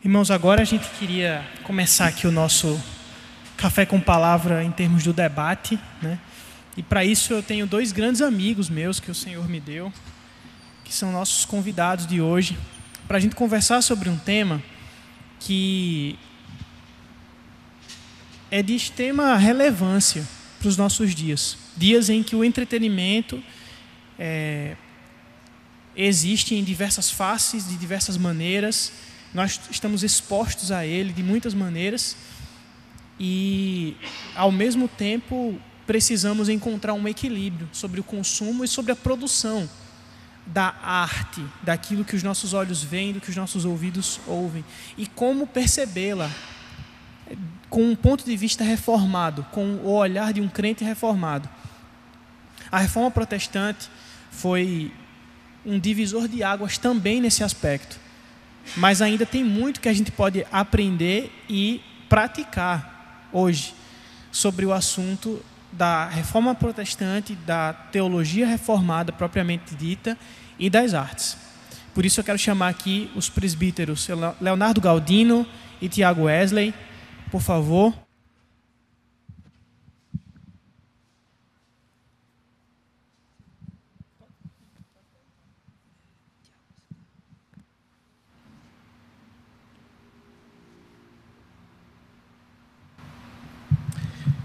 Irmãos, agora a gente queria começar aqui o nosso Café com Palavra em termos do debate, né? E para isso eu tenho dois grandes amigos meus que o Senhor me deu, que são nossos convidados de hoje, para a gente conversar sobre um tema que é de extrema relevância para os nossos dias. Dias em que o entretenimento existe em diversas faces, de diversas maneiras. Nós estamos expostos a ele de muitas maneiras e, ao mesmo tempo, precisamos encontrar um equilíbrio sobre o consumo e sobre a produção da arte, daquilo que os nossos olhos veem, do que os nossos ouvidos ouvem, e como percebê-la com um ponto de vista reformado, com o olhar de um crente reformado. A Reforma Protestante foi um divisor de águas também nesse aspecto. Mas ainda tem muito que a gente pode aprender e praticar hoje sobre o assunto da Reforma Protestante, da teologia reformada propriamente dita e das artes. Por isso eu quero chamar aqui os presbíteros Leonardo Galdino e Tiago Wesley, por favor.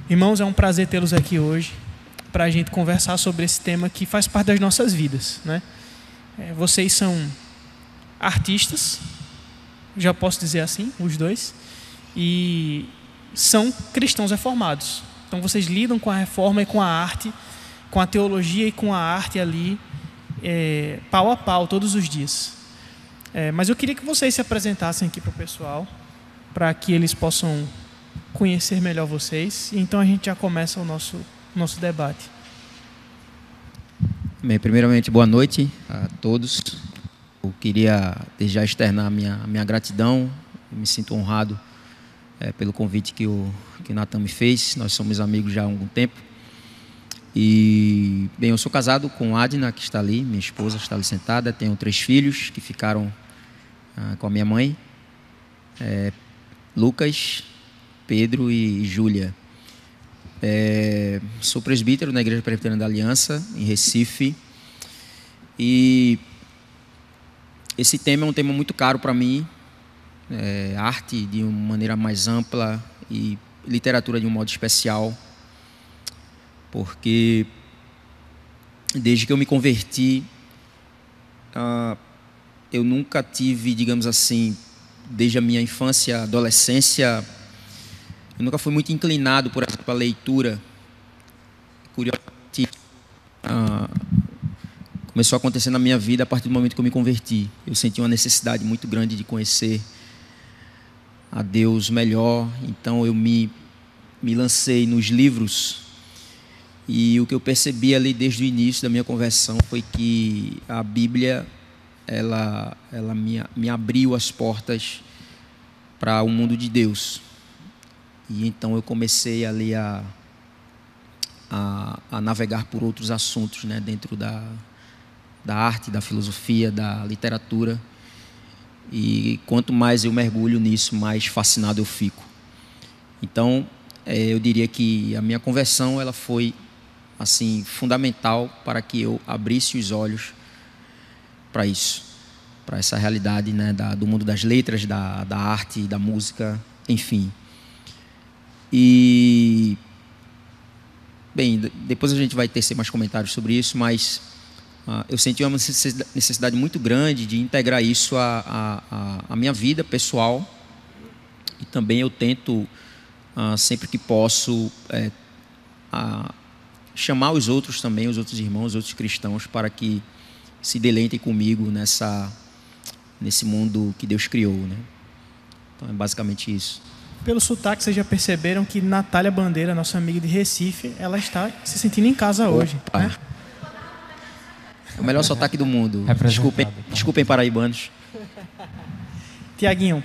Irmãos, é um prazer tê-los aqui hoje para a gente conversar sobre esse tema que faz parte das nossas vidas, né? Vocês são artistas, já posso dizer assim, os dois, e são cristãos reformados. Então vocês lidam com a reforma e com a arte, com a teologia e com a arte ali, pau a pau, todos os dias. Mas eu queria que vocês se apresentassem aqui para o pessoal, para que eles possam conhecer melhor vocês. Então a gente já começa o nosso debate. Bem, primeiramente, boa noite a todos. Eu queria desde já externar minha gratidão. Eu me sinto honrado pelo convite que o Natan me fez. Nós somos amigos já há algum tempo. E, bem, eu sou casado com a Adna, que está ali, minha esposa está ali sentada. Tenho 3 filhos que ficaram com a minha mãe. Lucas, Pedro e Júlia. Sou presbítero na Igreja Presbiteriana da Aliança, em Recife. E esse tema é um tema muito caro para mim. Arte de uma maneira mais ampla e literatura de um modo especial. Porque desde que eu me converti, eu nunca tive, digamos assim, desde a minha infância, adolescência, eu nunca fui muito inclinado, por exemplo, a leitura. Curiosamente, começou a acontecer na minha vida a partir do momento que eu me converti. Eu senti uma necessidade muito grande de conhecer a Deus melhor. Então eu me lancei nos livros. E o que eu percebi ali desde o início da minha conversão foi que a Bíblia ela me abriu as portas para o mundo de Deus. E então eu comecei ali a navegar por outros assuntos, né, dentro da arte, da filosofia, da literatura. E quanto mais eu mergulho nisso, mais fascinado eu fico. Então, eu diria que a minha conversão ela foi assim fundamental para que eu abrisse os olhos para isso, para essa realidade, né, do mundo das letras, da arte, da música, enfim. E, bem, depois a gente vai tecer mais comentários sobre isso, mas eu senti uma necessidade muito grande de integrar isso à minha vida pessoal. E também eu tento, sempre que posso, chamar os outros também, os outros irmãos, os outros cristãos, para que se deleitem comigo nesse mundo que Deus criou, né? Então é basicamente isso. Pelo sotaque, vocês já perceberam que Natália Bandeira, nossa amiga de Recife, ela está se sentindo em casa hoje, né? É o melhor sotaque do mundo. Desculpem paraibanos. Tiaguinho,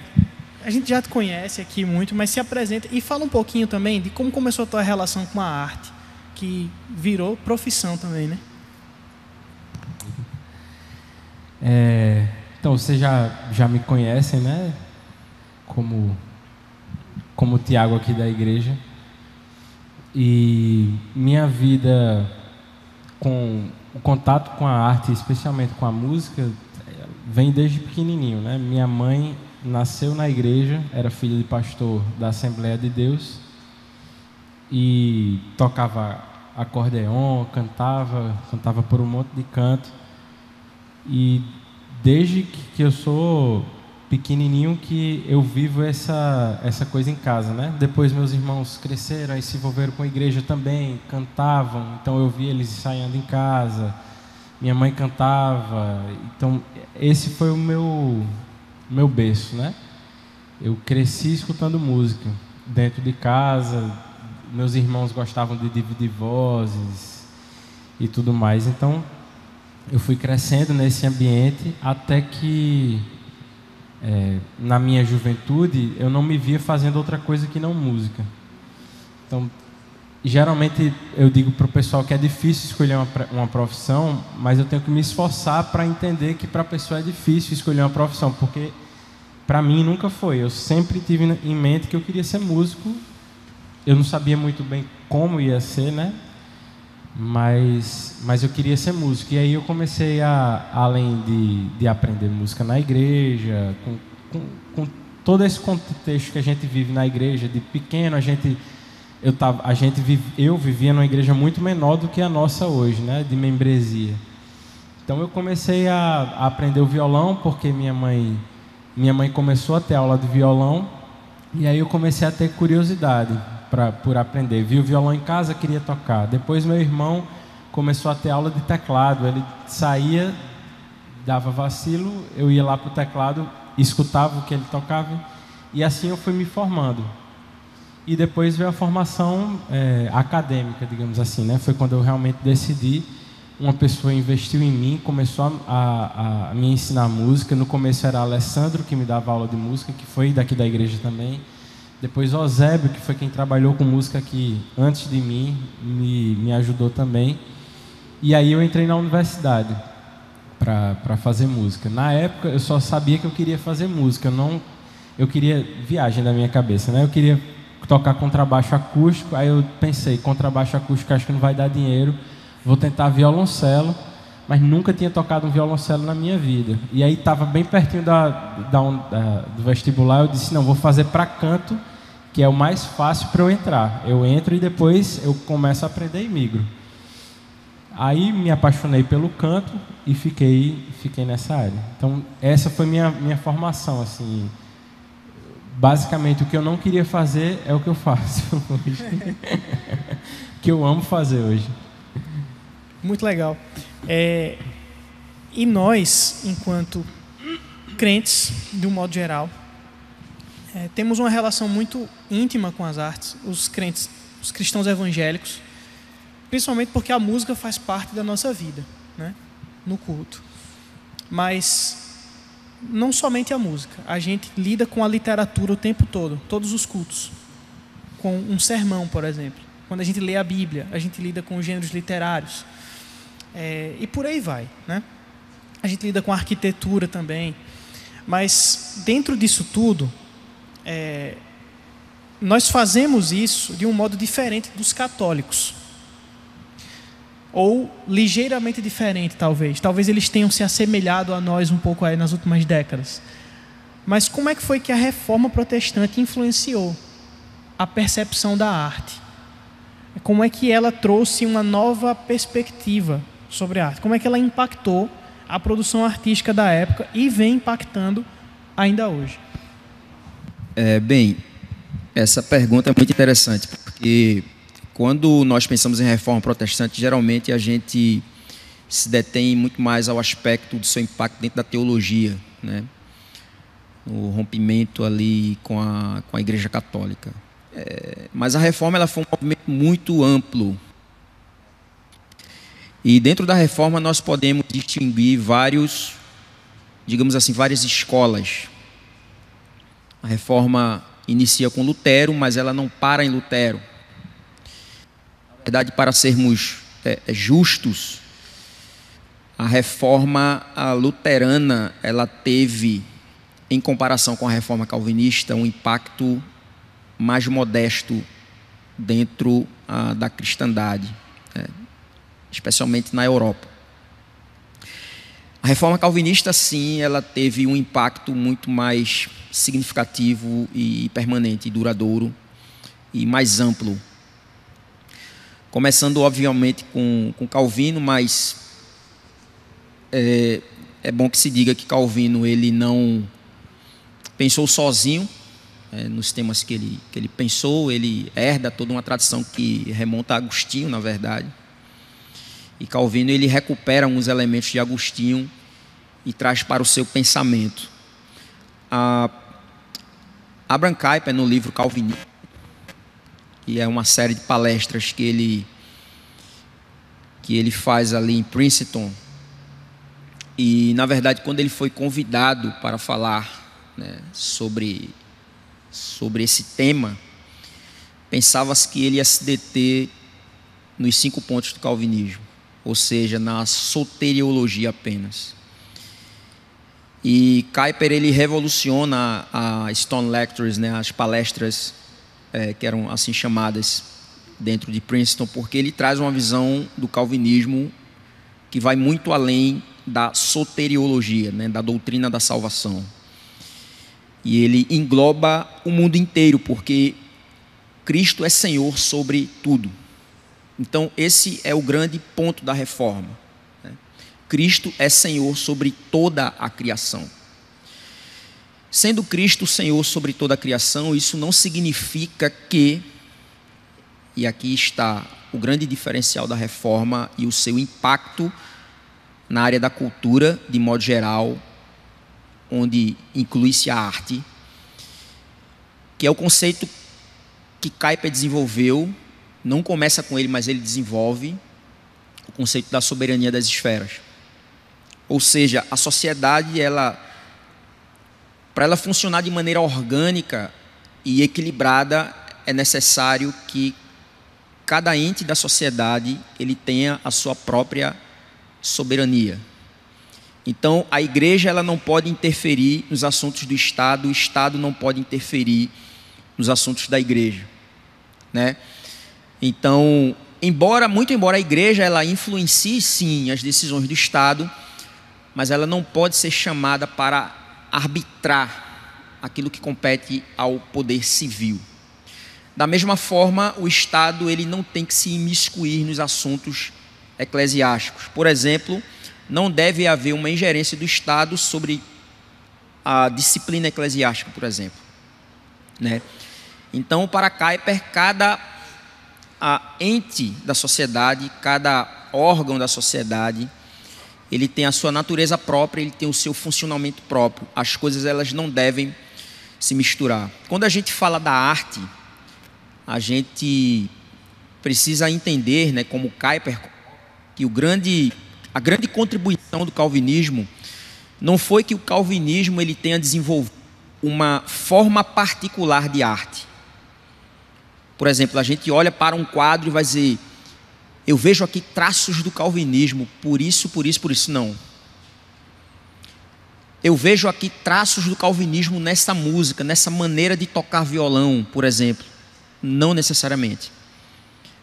a gente já te conhece aqui muito, mas se apresenta e fala um pouquinho também de como começou a tua relação com a arte, que virou profissão também, né? Então, vocês já me conhecem, né? como o Tiago aqui da igreja. E minha vida com o contato com a arte, especialmente com a música, vem desde pequenininho, né? Minha mãe nasceu na igreja, era filha de pastor da Assembleia de Deus e tocava acordeon, cantava por um monte de canto. E desde que eu sou pequenininho que eu vivo essa coisa em casa, né? Depois meus irmãos cresceram e se envolveram com a igreja também, cantavam, então eu via eles ensaiando em casa, minha mãe cantava, então esse foi o meu berço, né? Eu cresci escutando música dentro de casa, meus irmãos gostavam de dividir vozes e tudo mais, então eu fui crescendo nesse ambiente até que na minha juventude eu não me via fazendo outra coisa que não música. Então, geralmente eu digo para o pessoal que é difícil escolher uma profissão, mas eu tenho que me esforçar para entender que para a pessoa é difícil escolher uma profissão, porque para mim nunca foi. Eu sempre tive em mente que eu queria ser músico. Eu não sabia muito bem como ia ser, né? Mas eu queria ser músico. E aí eu comecei além de aprender música na igreja, com todo esse contexto que a gente vive na igreja, de pequeno eu vivia numa igreja muito menor do que a nossa hoje, né, de membresia. Então eu comecei a aprender o violão, porque minha mãe começou a ter aula de violão, e aí eu comecei a ter curiosidade por aprender. Vi o violão em casa, queria tocar. Depois meu irmão começou a ter aula de teclado. Ele saía, dava vacilo, eu ia lá para o teclado, escutava o que ele tocava, e assim eu fui me formando. E depois veio a formação acadêmica, digamos assim, né? Foi quando eu realmente decidi. Uma pessoa investiu em mim, começou a me ensinar música. No começo era Alessandro, que me dava aula de música, que foi daqui da igreja também. Depois Eusébio, que foi quem trabalhou com música aqui antes de mim, me ajudou também. E aí eu entrei na universidade para fazer música. Na época eu só sabia que eu queria fazer música, eu queria viagem da minha cabeça, né? Eu queria tocar contrabaixo acústico, aí eu pensei, contrabaixo acústico acho que não vai dar dinheiro, vou tentar violoncelo, mas nunca tinha tocado um violoncelo na minha vida. E aí estava bem pertinho do vestibular, eu disse, não, vou fazer para canto, que é o mais fácil para eu entrar. Eu entro e depois eu começo a aprender e migro. Aí me apaixonei pelo canto e fiquei nessa área. Então essa foi minha formação, assim. Basicamente o que eu não queria fazer é o que eu faço hoje. Que eu amo fazer hoje. Muito legal. E nós, enquanto crentes, de um modo geral, temos uma relação muito íntima com as artes, os cristãos evangélicos, principalmente porque a música faz parte da nossa vida, né? No culto. Mas não somente a música, a gente lida com a literatura o tempo todo, todos os cultos. Com um sermão, por exemplo. Quando a gente lê a Bíblia, a gente lida com gêneros literários. E por aí vai, né? A gente lida com a arquitetura também. Mas dentro disso tudo, nós fazemos isso de um modo diferente dos católicos. Ou ligeiramente diferente, talvez. Talvez eles tenham se assemelhado a nós um pouco aí nas últimas décadas. Mas como é que foi que a reforma protestante influenciou a percepção da arte? Como é que ela trouxe uma nova perspectiva sobre a arte? Como é que ela impactou a produção artística da época e vem impactando ainda hoje? Bem, essa pergunta é muito interessante, porque quando nós pensamos em reforma protestante, geralmente a gente se detém muito mais ao aspecto do seu impacto dentro da teologia, né? O rompimento ali com a Igreja Católica. Mas a reforma ela foi um movimento muito amplo. E dentro da reforma nós podemos distinguir vários, digamos assim, várias escolas. A reforma inicia com Lutero, mas ela não para em Lutero. Na verdade, para sermos justos, a reforma luterana ela teve em comparação com a reforma calvinista, um impacto mais modesto dentro da cristandade, especialmente na Europa. A reforma calvinista, sim, ela teve um impacto muito mais significativo e permanente, e duradouro e mais amplo. Começando, obviamente, com Calvino, mas é bom que se diga que Calvino ele não pensou sozinho nos temas que ele pensou. Ele herda toda uma tradição que remonta a Agostinho, na verdade. E Calvino ele recupera alguns elementos de Agostinho e traz para o seu pensamento. Abraham Kuyper, no livro Calvinismo, que é uma série de palestras que ele faz ali em Princeton, e na verdade quando ele foi convidado para falar, né, sobre esse tema, pensava-se que ele ia se deter nos 5 pontos do calvinismo, ou seja, na soteriologia apenas. E Kuyper ele revoluciona a Stone Lectures, né, as palestras que eram assim chamadas dentro de Princeton, porque ele traz uma visão do calvinismo que vai muito além da soteriologia, né, da doutrina da salvação. E ele engloba o mundo inteiro, porque Cristo é Senhor sobre tudo. Então, esse é o grande ponto da reforma, né? Cristo é Senhor sobre toda a criação. Sendo Cristo Senhor sobre toda a criação, isso não significa que, e aqui está o grande diferencial da reforma e o seu impacto na área da cultura, de modo geral, onde inclui-se a arte, que é o conceito que Kuyper desenvolveu. Não começa com ele, mas ele desenvolve o conceito da soberania das esferas. Ou seja, a sociedade, para ela funcionar de maneira orgânica e equilibrada, é necessário que cada ente da sociedade ele tenha a sua própria soberania. Então, a igreja ela não pode interferir nos assuntos do Estado, o Estado não pode interferir nos assuntos da igreja, né? Então, muito embora a igreja ela influencie sim as decisões do Estado, mas ela não pode ser chamada para arbitrar aquilo que compete ao poder civil. Da mesma forma, o Estado ele não tem que se imiscuir nos assuntos eclesiásticos. Por exemplo, não deve haver uma ingerência do Estado sobre a disciplina eclesiástica, por exemplo, né? Então, para Kuyper, cada ente da sociedade, cada órgão da sociedade, ele tem a sua natureza própria, ele tem o seu funcionamento próprio. As coisas elas não devem se misturar. Quando a gente fala da arte, a gente precisa entender, né, como Kuyper, que a grande contribuição do calvinismo não foi que o calvinismo ele tenha desenvolvido uma forma particular de arte. Por exemplo, a gente olha para um quadro e vai dizer: eu vejo aqui traços do calvinismo, por isso. Não. Eu vejo aqui traços do calvinismo nessa música, nessa maneira de tocar violão, por exemplo. Não necessariamente.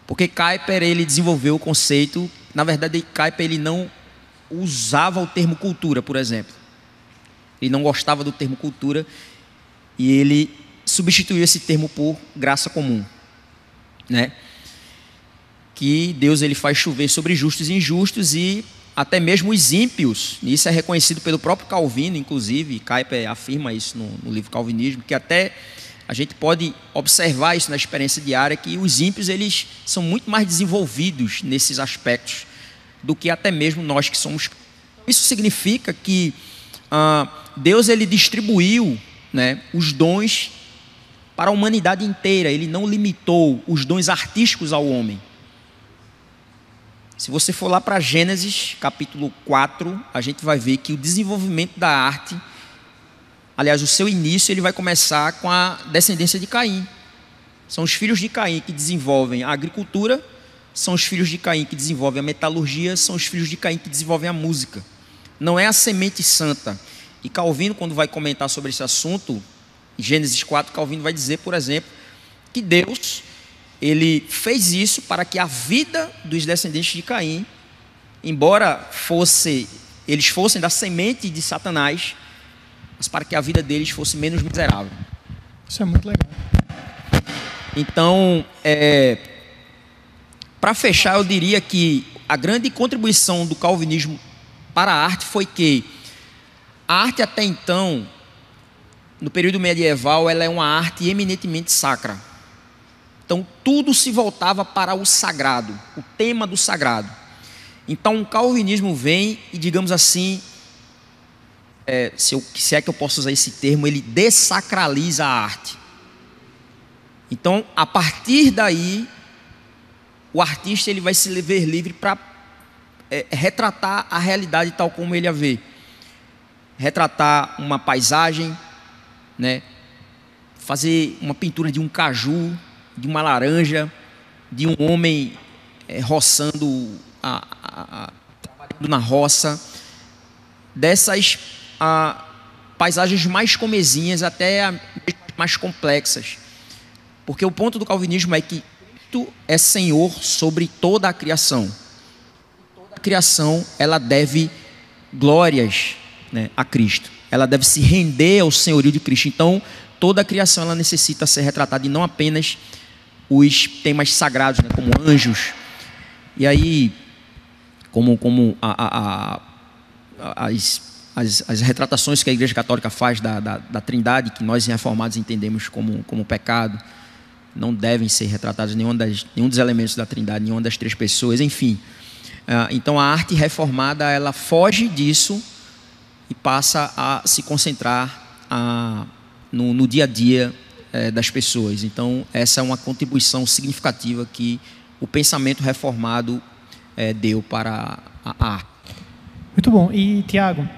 Porque Kuyper ele desenvolveu o conceito, na verdade Kuyper ele não usava o termo cultura, por exemplo. Ele não gostava do termo cultura e ele substituiu esse termo por graça comum, né? Que Deus ele faz chover sobre justos e injustos e até mesmo os ímpios. E isso é reconhecido pelo próprio Calvino, inclusive. Kuyper afirma isso no livro Calvinismo, que até a gente pode observar isso na experiência diária, que os ímpios eles são muito mais desenvolvidos nesses aspectos do que até mesmo nós que somos. Isso significa que Deus ele distribuiu, né, os dons para a humanidade inteira. Ele não limitou os dons artísticos ao homem. Se você for lá para Gênesis, capítulo 4, a gente vai ver que o desenvolvimento da arte, aliás, o seu início, ele vai começar com a descendência de Caim. São os filhos de Caim que desenvolvem a agricultura, são os filhos de Caim que desenvolvem a metalurgia, são os filhos de Caim que desenvolvem a música. Não é a semente santa, E Calvino, quando vai comentar sobre esse assunto, em Gênesis 4, Calvino vai dizer, por exemplo, que Deus, ele fez isso para que a vida dos descendentes de Caim, embora eles fossem da semente de Satanás, mas para que a vida deles fosse menos miserável. Isso é muito legal. Então, para fechar, eu diria que a grande contribuição do calvinismo para a arte foi que a arte até então, no período medieval, ela é uma arte eminentemente sacra. Então, tudo se voltava para o sagrado, o tema do sagrado. Então, o calvinismo vem e, digamos assim, se é que eu posso usar esse termo, ele dessacraliza a arte. Então, a partir daí, o artista ele vai se ver livre para retratar a realidade tal como ele a vê. Retratar uma paisagem, né? Fazer uma pintura de um caju, de uma laranja, de um homem roçando, trabalhando na roça, dessas paisagens mais comezinhas até mais complexas. Porque o ponto do calvinismo é que Cristo é Senhor sobre toda a criação. Toda a criação, ela deve glórias, né, a Cristo. Ela deve se render ao senhorio de Cristo. Então, toda a criação ela necessita ser retratada e não apenas os temas sagrados, né, como anjos. E aí, como as retratações que a Igreja Católica faz da Trindade, que nós reformados entendemos como pecado, não devem ser retratados nenhum dos elementos da Trindade, nenhuma das três pessoas, enfim. Então a arte reformada ela foge disso e passa a se concentrar no dia a dia das pessoas. Então essa é uma contribuição significativa que o pensamento reformado deu para a arte. Muito bom. E Tiago,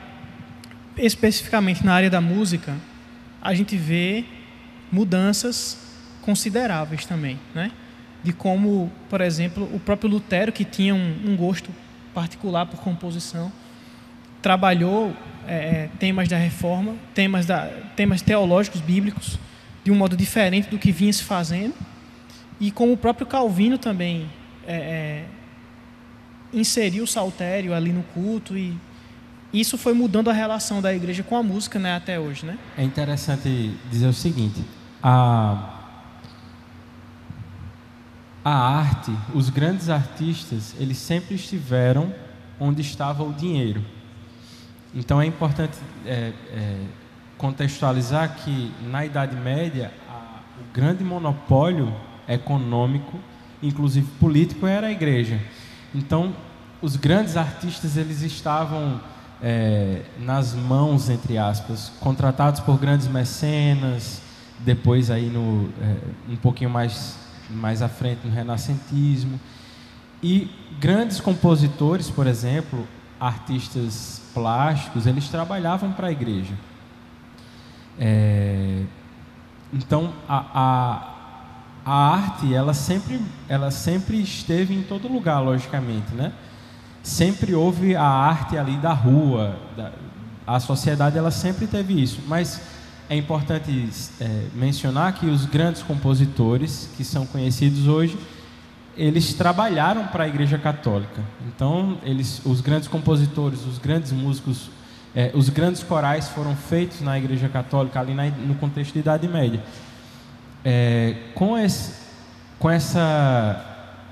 especificamente na área da música, a gente vê mudanças consideráveis também, né? De como, por exemplo, o próprio Lutero, que tinha um gosto particular por composição, trabalhou temas da reforma, temas teológicos, bíblicos, de um modo diferente do que vinha se fazendo, e como o próprio Calvino também inseriu o saltério ali no culto, e isso foi mudando a relação da igreja com a música, né, até hoje, né? É interessante dizer o seguinte: a arte, os grandes artistas, eles sempre estiveram onde estava o dinheiro. Então é importante contextualizar que na Idade Média o grande monopólio econômico, inclusive político, era a igreja. Então os grandes artistas eles estavam nas mãos, entre aspas, contratados por grandes mecenas, depois aí um pouquinho mais à frente no renascentismo, e grandes compositores, por exemplo, artistas plásticos, eles trabalhavam para a igreja. Então a arte ela sempre esteve em todo lugar, logicamente, né? Sempre houve a arte ali da rua, a sociedade ela sempre teve isso, mas é importante mencionar que os grandes compositores que são conhecidos hoje, eles trabalharam para a Igreja Católica. Então, os grandes compositores, os grandes músicos, os grandes corais foram feitos na Igreja Católica, ali no contexto da Idade Média. Com essa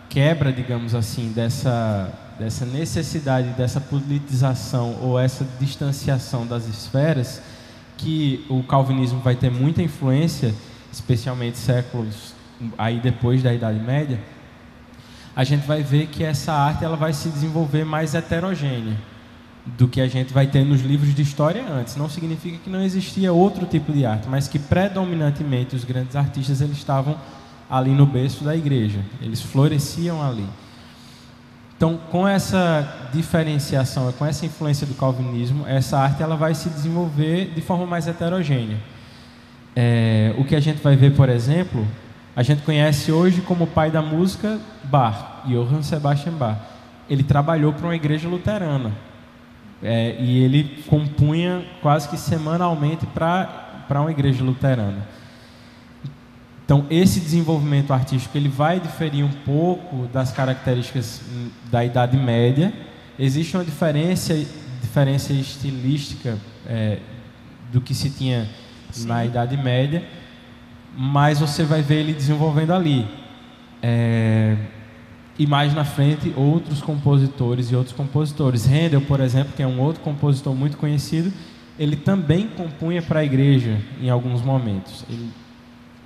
quebra, digamos assim, dessa necessidade, dessa politização ou essa distanciação das esferas, que o calvinismo vai ter muita influência, especialmente séculos aí depois da Idade Média, a gente vai ver que essa arte ela vai se desenvolver mais heterogênea do que a gente vai ter nos livros de história antes. Não significa que não existia outro tipo de arte, mas que predominantemente os grandes artistas eles estavam ali no berço da igreja, eles floresciam ali. Então, com essa diferenciação, com essa influência do calvinismo, essa arte ela vai se desenvolver de forma mais heterogênea. O que a gente vai ver, por exemplo, a gente conhece hoje como pai da música Bach, Johann Sebastian Bach. Ele trabalhou para uma igreja luterana. E ele compunha quase que semanalmente para uma igreja luterana. Então, esse desenvolvimento artístico ele vai diferir um pouco das características da Idade Média. Existe uma diferença estilística do que se tinha na Idade Média, mas você vai ver ele desenvolvendo ali. E mais na frente, outros compositores. Handel, por exemplo, que é um outro compositor muito conhecido, ele também compunha para a igreja em alguns momentos.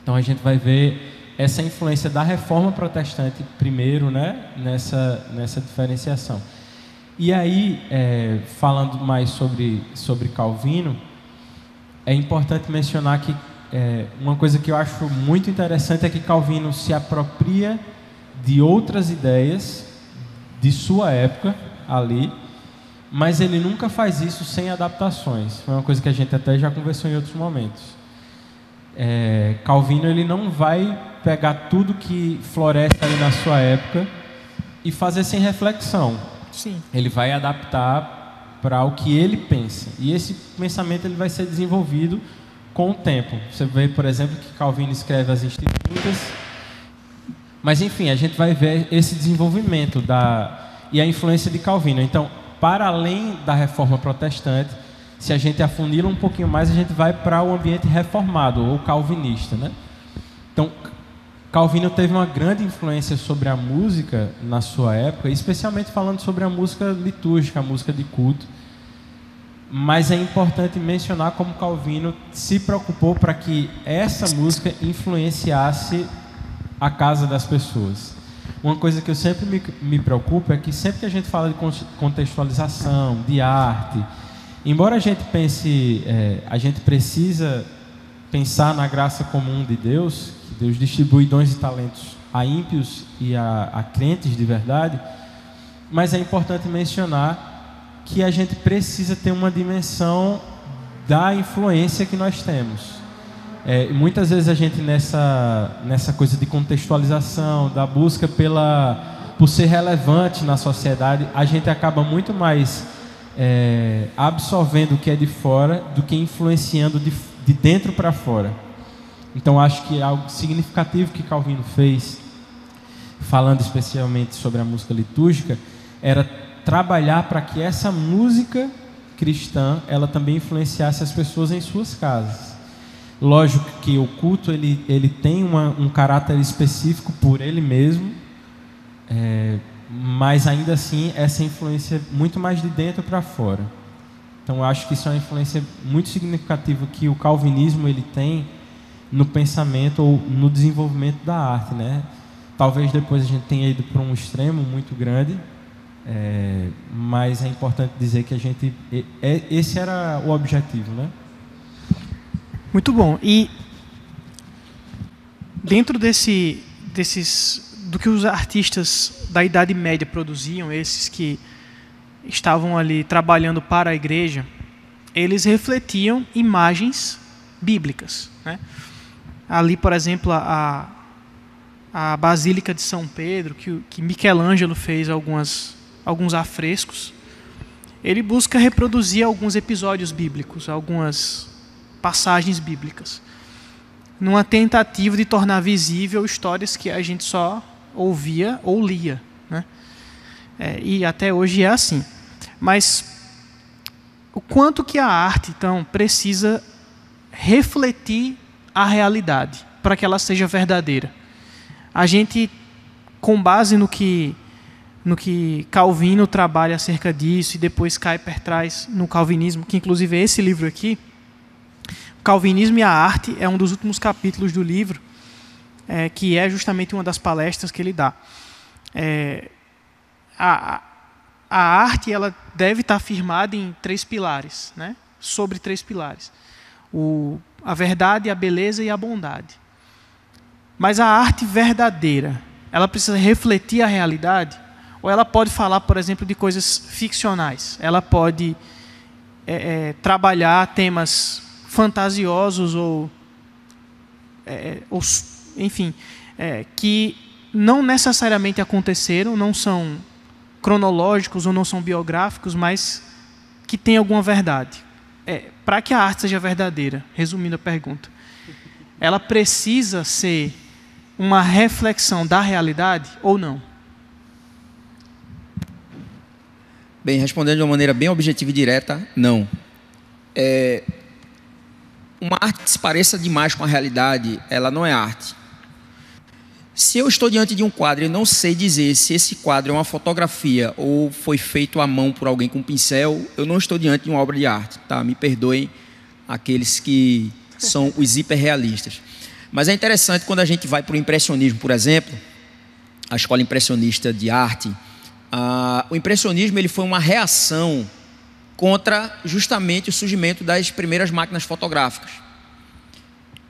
Então a gente vai ver essa influência da Reforma Protestante primeiro, né, nessa diferenciação. E aí, falando mais sobre Calvino, é importante mencionar que uma coisa que eu acho muito interessante é que Calvino se apropria de outras ideias de sua época ali, mas ele nunca faz isso sem adaptações. Foi uma coisa que a gente até já conversou em outros momentos. Calvino ele não vai pegar tudo que floresce ali na sua época e fazer sem reflexão. Sim. Ele vai adaptar para o que ele pensa, e esse pensamento ele vai ser desenvolvido com o tempo. Você vê, por exemplo, que Calvino escreve as Institutas, mas enfim, a gente vai ver esse desenvolvimento e a influência de Calvino. Então, para além da Reforma Protestante, se a gente afunila um pouquinho mais, a gente vai para o ambiente reformado ou calvinista, né? Então, Calvino teve uma grande influência sobre a música na sua época, especialmente falando sobre a música litúrgica, a música de culto. Mas é importante mencionar como Calvino se preocupou para que essa música influenciasse a casa das pessoas. Uma coisa que eu sempre me preocupo é que sempre que a gente fala de contextualização, de arte, embora a gente pense, a gente precisa pensar na graça comum de Deus, que Deus distribui dons e talentos a ímpios e a crentes de verdade, mas é importante mencionar que a gente precisa ter uma dimensão da influência que nós temos. Muitas vezes a gente nessa coisa de contextualização, da busca por ser relevante na sociedade, a gente acaba muito mais absorvendo o que é de fora do que influenciando de dentro para fora. Então acho que algo significativo que Calvino fez, falando especialmente sobre a música litúrgica, era trabalhar para que essa música cristã ela também influenciasse as pessoas em suas casas. Lógico que o culto ele tem um caráter específico por ele mesmo, mas ainda assim essa influência é muito mais de dentro para fora. Então eu acho que isso é uma influência muito significativa que o calvinismo ele tem no pensamento ou no desenvolvimento da arte, né? Talvez depois a gente tenha ido para um extremo muito grande, mas é importante dizer que esse era o objetivo, né? Muito bom. E dentro do que os artistas da Idade Média produziam, esses que estavam ali trabalhando para a igreja, eles refletiam imagens bíblicas, né? Ali, por exemplo, a Basílica de São Pedro, que Michelangelo fez alguns afrescos, ele busca reproduzir alguns episódios bíblicos, algumas passagens bíblicas, numa tentativa de tornar visível histórias que a gente só ouvia ou lia, né? E até hoje é assim. Mas o quanto que a arte, então, precisa refletir a realidade para que ela seja verdadeira? A gente, com base no que Calvino trabalha acerca disso, e depois Kuyper traz no Calvinismo, que inclusive é esse livro aqui, Calvinismo e a Arte, é um dos últimos capítulos do livro, que é justamente uma das palestras que ele dá. A arte ela deve estar firmada em 3 pilares, né? Sobre 3 pilares. A verdade, a beleza e a bondade. Mas a arte verdadeira, ela precisa refletir a realidade? Ou ela pode falar, por exemplo, de coisas ficcionais? Ela pode trabalhar temas fantasiosos enfim, que não necessariamente aconteceram, não são cronológicos ou não são biográficos, mas que tem alguma verdade. Para que a arte seja verdadeira, resumindo a pergunta, ela precisa ser uma reflexão da realidade ou não? Bem, respondendo de uma maneira bem objetiva e direta, não. Uma arte que se pareça demais com a realidade, ela não é arte. Se eu estou diante de um quadro e não sei dizer se esse quadro é uma fotografia ou foi feito à mão por alguém com um pincel, eu não estou diante de uma obra de arte, tá? Me perdoem aqueles que são os hiperrealistas. Mas é interessante quando a gente vai para o impressionismo, por exemplo, a escola impressionista de arte. O impressionismo ele foi uma reação contra justamente o surgimento das primeiras máquinas fotográficas.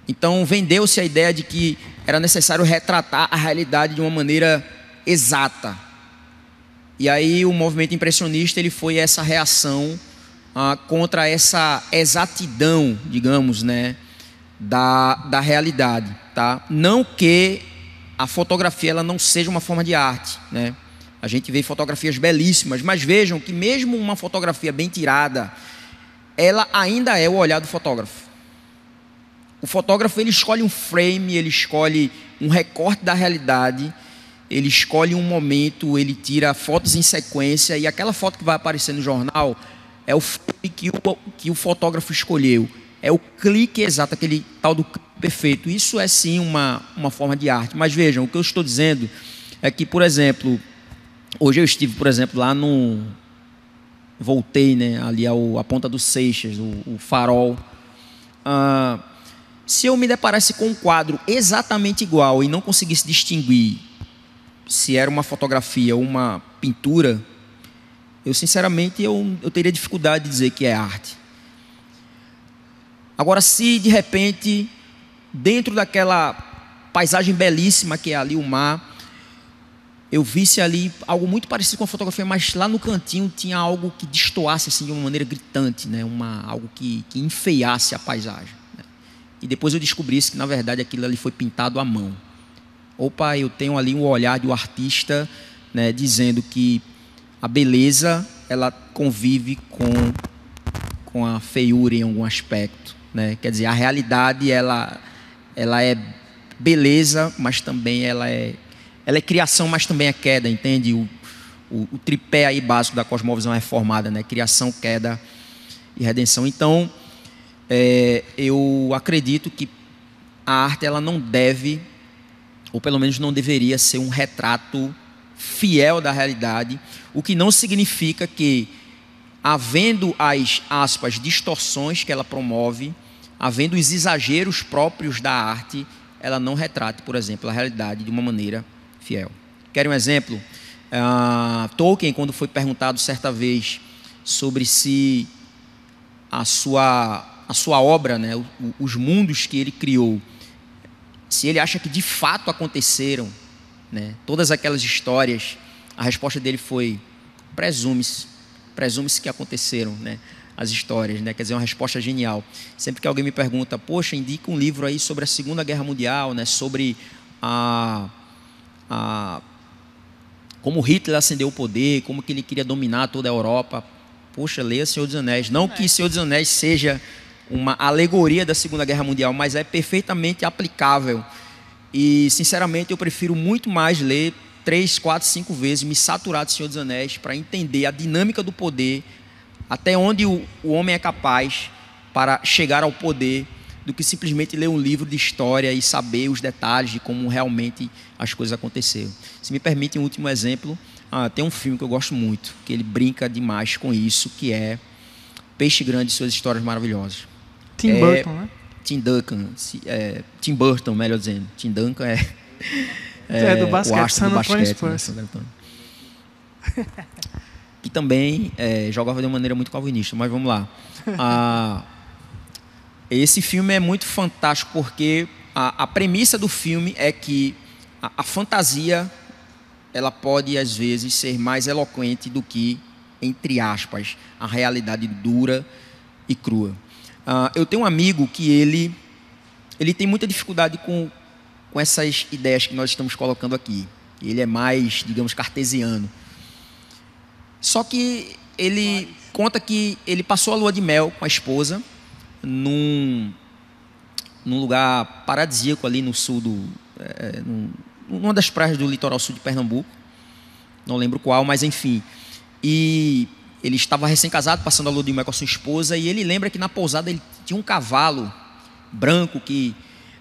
Então vendeu-se a ideia de que era necessário retratar a realidade de uma maneira exata. E aí o movimento impressionista ele foi essa reação contra essa exatidão, digamos, né, da realidade, tá? Não que a fotografia ela não seja uma forma de arte, né? A gente vê fotografias belíssimas, mas vejam que mesmo uma fotografia bem tirada, ela ainda é o olhar do fotógrafo. O fotógrafo ele escolhe um frame, ele escolhe um recorte da realidade, ele escolhe um momento, ele tira fotos em sequência e aquela foto que vai aparecer no jornal é o frame que o fotógrafo escolheu. É o clique exato, aquele tal do clique perfeito. Isso é sim uma forma de arte. Mas vejam, o que eu estou dizendo é que, por exemplo, hoje eu estive, por exemplo, lá no... Voltei, né, ali à Ponta dos Seixas, o Farol. Se eu me deparasse com um quadro exatamente igual e não conseguisse distinguir se era uma fotografia ou uma pintura, eu sinceramente eu teria dificuldade de dizer que é arte. Agora, se de repente, dentro daquela paisagem belíssima que é ali o mar, eu visse ali algo muito parecido com a fotografia, mas lá no cantinho tinha algo que destoasse assim, de uma maneira gritante, né? Algo que enfeiasse a paisagem. Né? E depois eu descobrisse que, na verdade, aquilo ali foi pintado à mão. Opa, eu tenho ali um olhar do artista, né, dizendo que a beleza ela convive com a feiura em algum aspecto. Né? Quer dizer, a realidade ela é beleza, mas também ela é criação, mas também é queda, entende? O tripé aí básico da cosmovisão reformada, né? Criação, queda e redenção. Então, eu acredito que a arte ela não deve, ou pelo menos não deveria ser um retrato fiel da realidade, o que não significa que, havendo as, aspas, distorções que ela promove, havendo os exageros próprios da arte, ela não retrate, por exemplo, a realidade de uma maneira fiel. Querem um exemplo? Tolkien, quando foi perguntado certa vez sobre se a sua obra, né, os mundos que ele criou, se ele acha que de fato aconteceram, né, todas aquelas histórias, a resposta dele foi: presume-se que aconteceram, né, as histórias, né? Quer dizer, uma resposta genial. Sempre que alguém me pergunta, poxa, indica um livro aí sobre a Segunda Guerra Mundial, né, sobre como Hitler ascendeu o poder, como que ele queria dominar toda a Europa. Poxa, leia Senhor dos Anéis. Não que Senhor dos Anéis seja uma alegoria da Segunda Guerra Mundial, mas é perfeitamente aplicável. E, sinceramente, eu prefiro muito mais ler 3, 4, 5 vezes, me saturar de Senhor dos Anéis para entender a dinâmica do poder, até onde o homem é capaz para chegar ao poder, do que simplesmente ler um livro de história e saber os detalhes de como realmente as coisas aconteceram. Se me permite um último exemplo, tem um filme que eu gosto muito, que ele brinca demais com isso, que é Peixe Grande e Suas Histórias Maravilhosas. Tim Burton, né? Tim Burton, melhor dizendo. Tim Duncan é do basquete, o astro do basquete, Spurs. Né? Que também jogava de uma maneira muito calvinista, mas vamos lá. Esse filme é muito fantástico porque a premissa do filme é que a fantasia ela pode às vezes ser mais eloquente do que, entre aspas, a realidade dura e crua. Eu tenho um amigo que ele tem muita dificuldade com essas ideias que nós estamos colocando aqui. Ele é mais, digamos, cartesiano. Só que ele conta que ele passou a lua de mel com a esposa num lugar paradisíaco ali no sul numa das praias do litoral sul de Pernambuco, não lembro qual, mas enfim. E ele estava recém-casado, passando a lua de mel com a sua esposa, e ele lembra que na pousada ele tinha um cavalo branco que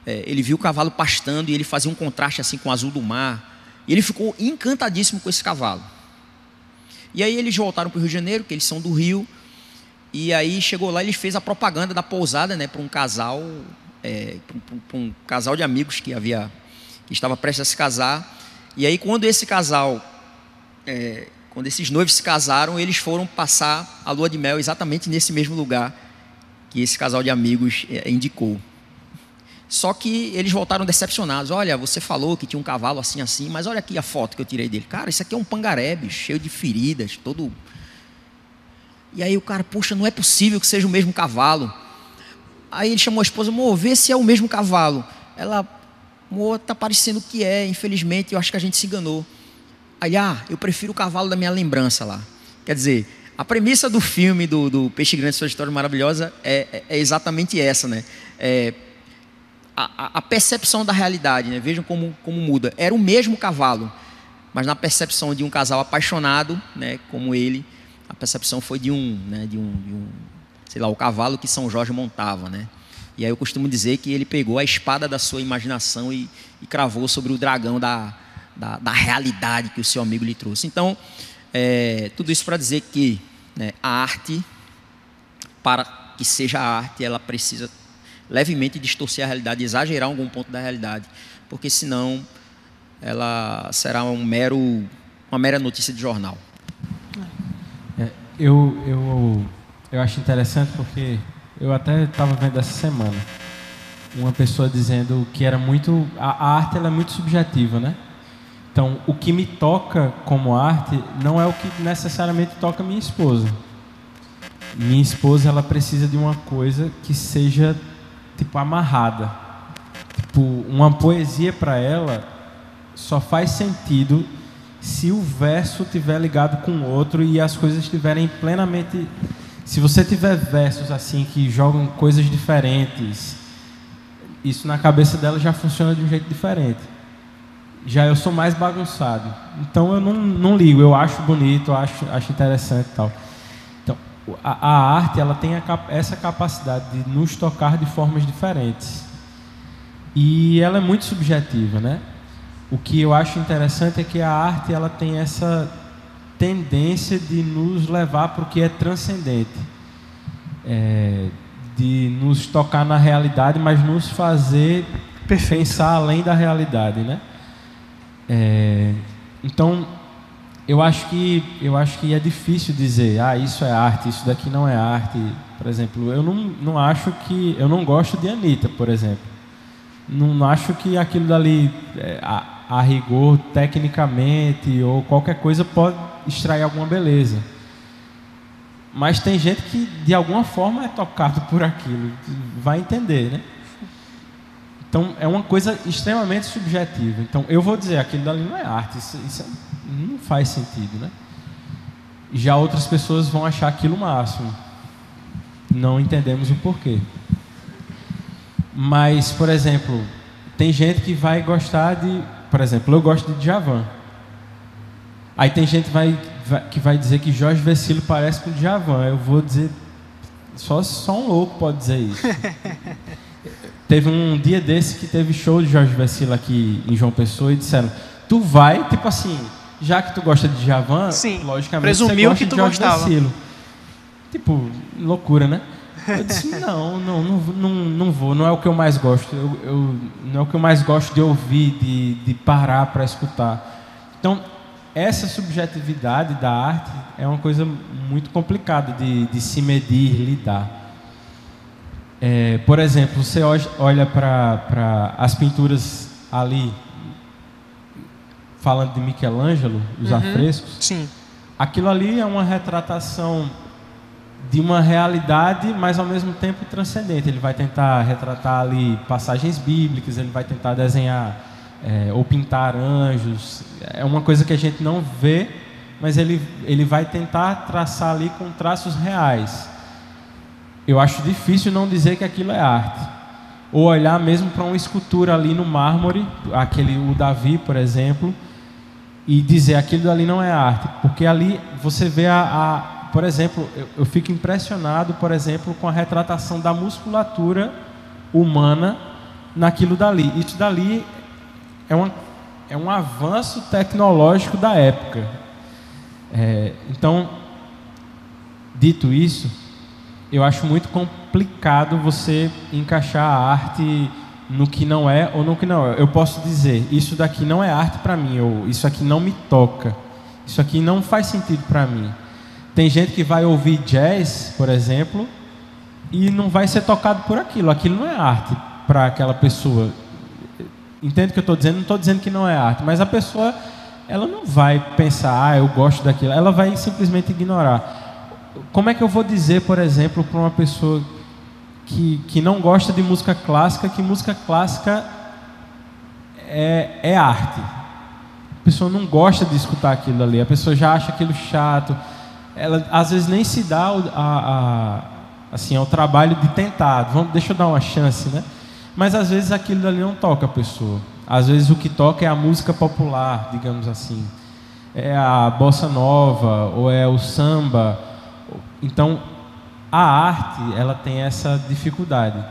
ele viu o cavalo pastando e ele fazia um contraste assim com o azul do mar, e ele ficou encantadíssimo com esse cavalo. E aí eles voltaram para o Rio de Janeiro, que eles são do Rio, e aí chegou lá, ele fez a propaganda da pousada, né, para um casal, para um casal de amigos que estava prestes a se casar. E aí quando esse casal, quando esses noivos se casaram, eles foram passar a lua de mel exatamente nesse mesmo lugar que esse casal de amigos indicou. Só que eles voltaram decepcionados. Olha, você falou que tinha um cavalo assim, assim, mas olha aqui a foto que eu tirei dele. Cara, isso aqui é um pangaré, bicho, cheio de feridas, todo... E aí o cara, poxa, não é possível que seja o mesmo cavalo. Aí ele chamou a esposa, amor, vê se é o mesmo cavalo. Ela, amor, tá parecendo que é, infelizmente, eu acho que a gente se enganou. Aí, eu prefiro o cavalo da minha lembrança lá. Quer dizer, a premissa do filme do Peixe Grande, Sua História Maravilhosa, é exatamente essa, né? A percepção da realidade, né? Vejam como muda. Era o mesmo cavalo, mas na percepção de um casal apaixonado, né, como ele, a percepção foi de um, sei lá, o cavalo que São Jorge montava, né? E aí eu costumo dizer que ele pegou a espada da sua imaginação e cravou sobre o dragão da realidade que o seu amigo lhe trouxe. Então, tudo isso para dizer que, né, a arte, para que seja arte, ela precisa levemente distorcer a realidade, exagerar algum ponto da realidade, porque senão ela será uma mera notícia de jornal. Eu acho interessante porque eu até estava vendo essa semana uma pessoa dizendo que era muito... A arte ela é muito subjetiva, né? Então, o que me toca como arte não é o que necessariamente toca minha esposa. Minha esposa, ela precisa de uma coisa que seja, tipo, amarrada. Tipo, uma poesia para ela só faz sentido se o verso estiver ligado com o outro e as coisas estiverem plenamente... Se você tiver versos assim que jogam coisas diferentes, isso na cabeça dela já funciona de um jeito diferente. Já eu sou mais bagunçado, então eu não ligo, eu acho bonito, acho interessante e tal. Então, a arte, ela tem essa capacidade de nos tocar de formas diferentes. E ela é muito subjetiva, né? O que eu acho interessante é que a arte, ela tem essa tendência de nos levar para o que é transcendente, de nos tocar na realidade, mas nos fazer pensar além da realidade, né? Então, eu acho que é difícil dizer, isso é arte, isso daqui não é arte. Por exemplo, eu não gosto de Anitta, por exemplo. Não acho que aquilo dali, a rigor, tecnicamente ou qualquer coisa, pode extrair alguma beleza. Mas tem gente que de alguma forma é tocado por aquilo, vai entender, né? Então é uma coisa extremamente subjetiva. Então eu vou dizer, aquilo dali não é arte, isso não faz sentido, né? Já outras pessoas vão achar aquilo o máximo. Não entendemos o porquê. Mas, por exemplo, tem gente que vai gostar de... Por exemplo, eu gosto de Djavan. Aí tem gente que vai dizer que Jorge Vecilo parece com Djavan. Eu vou dizer... Só um louco pode dizer isso. Teve um dia desse que teve show de Jorge Vecilo aqui em João Pessoa e disseram, tu vai, tipo assim, já que tu gosta de Djavan, sim, logicamente presumiu você gosta que tu de Jorge gostava. Vecilo. Tipo, loucura, né? Eu disse, não vou, não é o que eu mais gosto. Não é o que eu mais gosto de ouvir, de parar para escutar. Então, essa subjetividade da arte é uma coisa muito complicada de se medir, lidar. Por exemplo, você olha para as pinturas ali, falando de Michelangelo, os afrescos. Sim. Aquilo ali é uma retratação de uma realidade, mas ao mesmo tempo transcendente. Ele vai tentar retratar ali passagens bíblicas, ele vai tentar desenhar ou pintar anjos. É uma coisa que a gente não vê, mas ele vai tentar traçar ali com traços reais. Eu acho difícil não dizer que aquilo é arte. Ou olhar mesmo para uma escultura ali no mármore, o Davi, por exemplo, e dizer aquilo ali não é arte, porque ali você vê por exemplo, eu fico impressionado, por exemplo, com a retratação da musculatura humana naquilo dali. Isso dali é um avanço tecnológico da época. Então, dito isso, eu acho muito complicado você encaixar a arte no que não é ou no que não é. Eu posso dizer, isso daqui não é arte para mim, ou isso aqui não me toca, isso aqui não faz sentido para mim. Tem gente que vai ouvir jazz, por exemplo, e não vai ser tocado por aquilo. Aquilo não é arte para aquela pessoa. Entende o que eu estou dizendo? Não estou dizendo que não é arte, mas a pessoa, ela não vai pensar, eu gosto daquilo. Ela vai simplesmente ignorar. Como é que eu vou dizer, por exemplo, para uma pessoa que não gosta de música clássica, que música clássica é arte? A pessoa não gosta de escutar aquilo ali, a pessoa já acha aquilo chato. Ela às vezes nem se dá ao trabalho de tentar, deixa eu dar uma chance, né? Mas às vezes aquilo ali não toca a pessoa. Às vezes o que toca é a música popular, digamos assim. É a bossa nova, ou é o samba. Então, a arte, ela tem essa dificuldade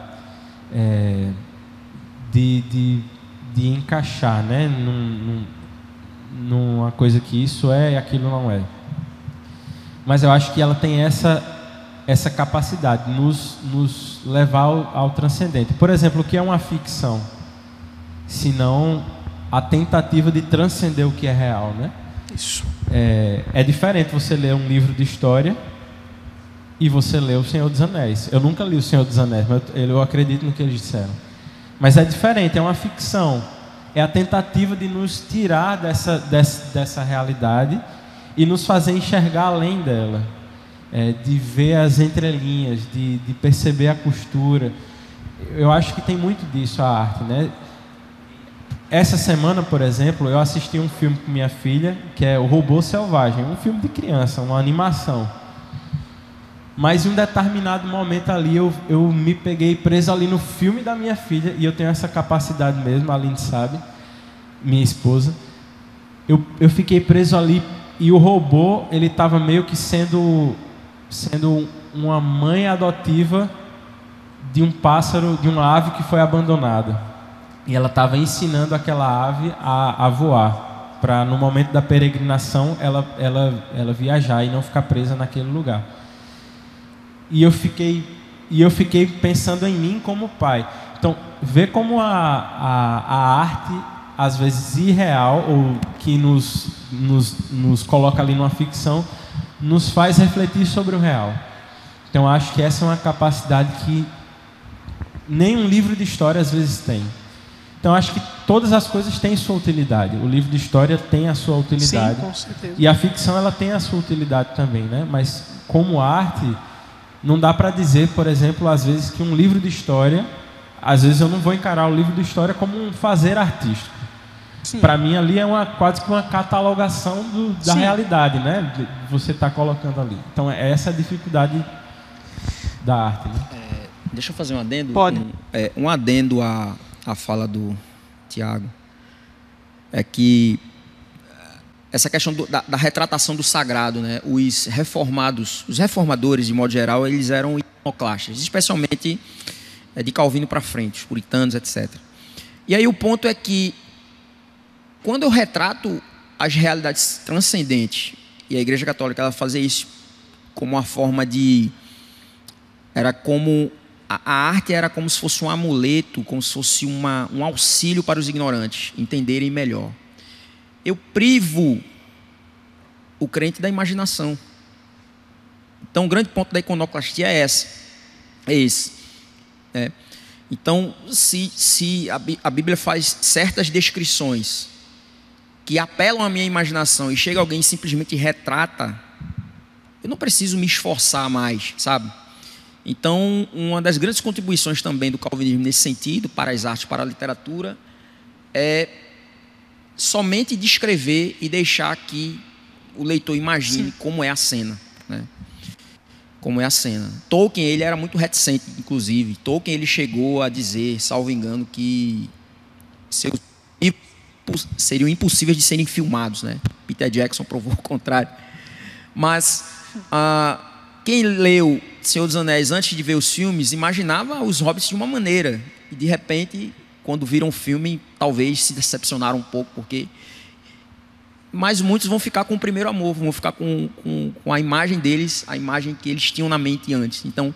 de encaixar, né? Numa coisa que isso é e aquilo não é. Mas eu acho que ela tem essa capacidade de nos levar ao transcendente. Por exemplo, o que é uma ficção? Senão a tentativa de transcender o que é real, né? Isso. É diferente você ler um livro de história e você ler O Senhor dos Anéis. Eu nunca li O Senhor dos Anéis, mas eu acredito no que eles disseram. Mas é diferente, é uma ficção. É a tentativa de nos tirar dessa realidade e nos fazer enxergar além dela, de ver as entrelinhas, de perceber a costura. Eu acho que tem muito disso a arte, né? Essa semana, por exemplo, eu assisti um filme com minha filha, que é O Robô Selvagem, um filme de criança, uma animação. Mas em um determinado momento ali, eu me peguei preso ali no filme da minha filha, e eu tenho essa capacidade mesmo, a Aline sabe, minha esposa. Eu fiquei preso ali. E o robô, ele estava meio que sendo uma mãe adotiva de um pássaro, de uma ave que foi abandonada. E ela estava ensinando aquela ave a voar, para no momento da peregrinação ela viajar e não ficar presa naquele lugar. E eu fiquei pensando em mim como pai. Então, ver como a arte, às vezes irreal, ou que nos coloca ali numa ficção, nos faz refletir sobre o real. Então acho que essa é uma capacidade que nenhum livro de história às vezes tem. Então acho que todas as coisas têm sua utilidade. O livro de história tem a sua utilidade. Sim, com certeza. E a ficção, ela tem a sua utilidade também, né? Mas como arte, não dá para dizer, por exemplo, às vezes que um livro de história, às vezes eu não vou encarar o livro de história como um fazer artístico. Para mim ali é quase que uma catalogação da realidade, né? Você está colocando ali. Então essa é a dificuldade da arte, né? Deixa eu fazer um adendo. Pode. Um adendo à fala do Tiago. É que essa questão da retratação do sagrado, né? Os reformadores, de modo geral, eles eram iconoclastas, especialmente de Calvino para frente, os puritanos, etc. E aí o ponto é que quando eu retrato as realidades transcendentes, e a Igreja Católica ela fazia isso como uma forma de... Era como... A arte era como se fosse um amuleto, como se fosse um auxílio para os ignorantes entenderem melhor. Eu privo o crente da imaginação. Então, o grande ponto da iconoclastia é esse. Então, se a Bíblia faz certas descrições que apelam à minha imaginação e chega alguém e simplesmente retrata, eu não preciso me esforçar mais, sabe? Então, uma das grandes contribuições também do calvinismo nesse sentido, para as artes, para a literatura, é somente descrever e deixar que o leitor imagine como é a cena, né? Como é a cena. Tolkien, ele era muito reticente, inclusive. Tolkien, ele chegou a dizer, salvo engano, que seus livros seriam impossíveis de serem filmados, né? Peter Jackson provou o contrário. Mas quem leu Senhor dos Anéis antes de ver os filmes imaginava os hobbits de uma maneira, e de repente, quando viram o filme, talvez se decepcionaram um pouco, mas muitos vão ficar com o primeiro amor, vão ficar com a imagem deles, a imagem que eles tinham na mente antes. Então,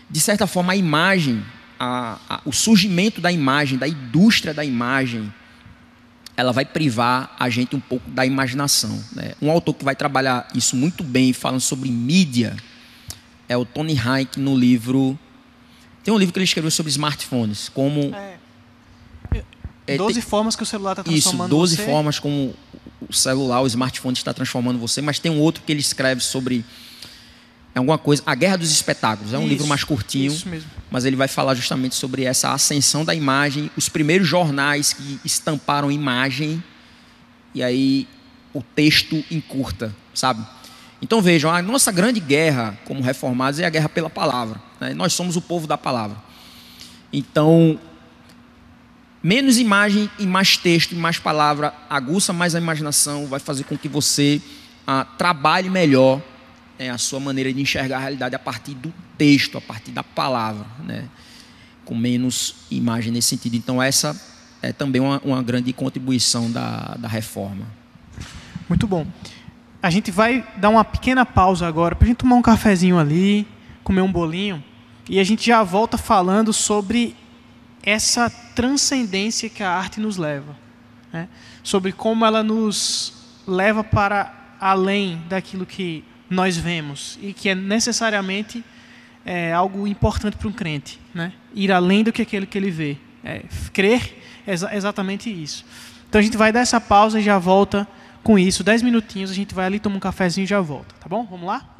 de certa forma, a imagem, o surgimento da imagem, da indústria da imagem, ela vai privar a gente um pouco da imaginação, né? Um autor que vai trabalhar isso muito bem, falando sobre mídia, é o Tony Hayek, no livro... Tem um livro que ele escreveu sobre smartphones, como... 12 formas que o celular está transformando você. Isso, 12 você. formas como o celular, o smartphone está transformando você, mas tem um outro que ele escreve sobre alguma coisa, A Guerra dos Espetáculos. É um livro mais curtinho, mas ele vai falar justamente sobre essa ascensão da imagem, os primeiros jornais que estamparam imagem, e aí o texto encurta, sabe? Então vejam, a nossa grande guerra como reformados é a guerra pela palavra, né? Nós somos o povo da palavra. Então, menos imagem e mais texto e mais palavra aguça mais a imaginação, vai fazer com que você trabalhe melhor a sua maneira de enxergar a realidade a partir do texto, a partir da palavra, né? Com menos imagem nesse sentido. Então essa é também uma grande contribuição da reforma. Muito bom. A gente vai dar uma pequena pausa agora para a gente tomar um cafezinho ali, comer um bolinho, e a gente já volta falando sobre essa transcendência que a arte nos leva, né? Sobre como ela nos leva para além daquilo que nós vemos e que é necessariamente algo importante para um crente, né? Ir além do que aquele que ele vê, crer é exatamente isso. Então a gente vai dar essa pausa e já volta com isso, 10 minutinhos, a gente vai ali, toma um cafezinho e já volta, tá bom? Vamos lá?